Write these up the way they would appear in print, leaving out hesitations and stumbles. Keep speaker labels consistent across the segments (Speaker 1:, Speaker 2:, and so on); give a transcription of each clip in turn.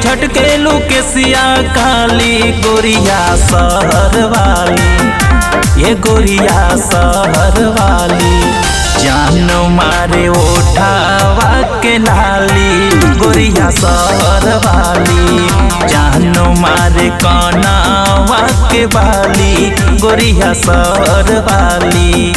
Speaker 1: झटके लुकेसिया काली गोरिया शहर वाली, ये गोरिया शहर वाली। जान मारे ओठावा के लाली गोरिया शहर वाली, जान मारे कनावा के बाली गोरिया शहर वाली।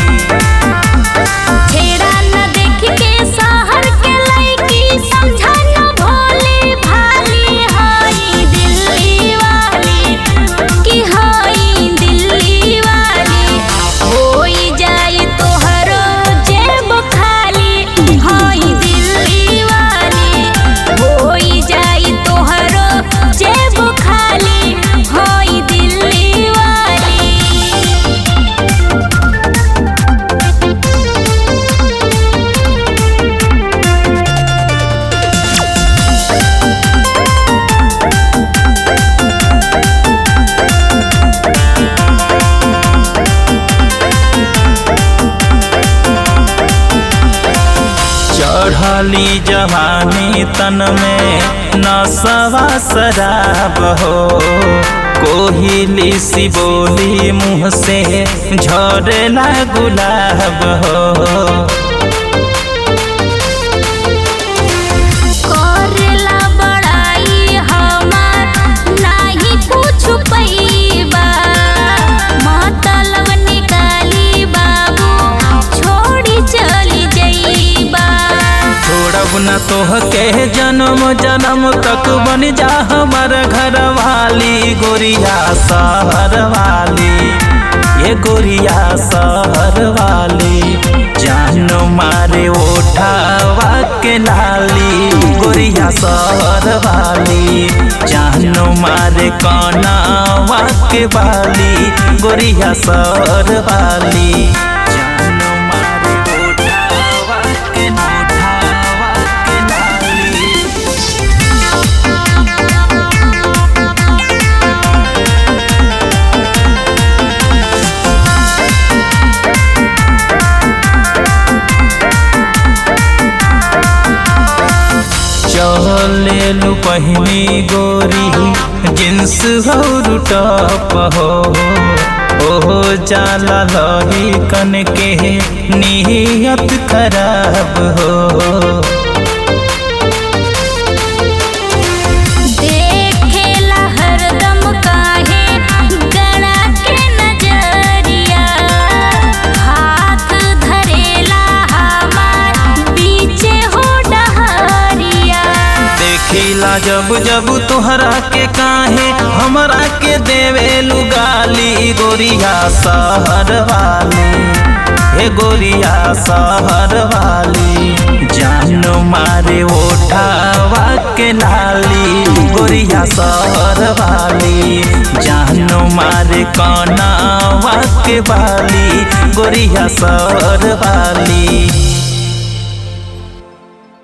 Speaker 1: चढ़ली जवानी तन में नशवा शराब हो, कोहिली सी बोली मुँह से झरेला गुलाब हो। न तोह के जन्म जन्म तक बन जा हमार घर वाली गोरिया शहर वाली, ये गोरिया शहर वाली। जान मारे ओठावा के लाली गोरिया शहर वाली, जान मारे कनावा के बाली गोरिया शहर वाली। चले लू पहनी गोरी जींस और टॉप हो, ओहो जाला लही कन के नियत खराब हो। जब जब तुहरा के काहे हमरा के देवेलू गाली गोरिया शहर वाली, हे गोरिया शहर वाली। जान मारे ओठावा के लाली गोरिया शहर वाली, जान मारे कनावा के बाली गोरिया शहर वाली।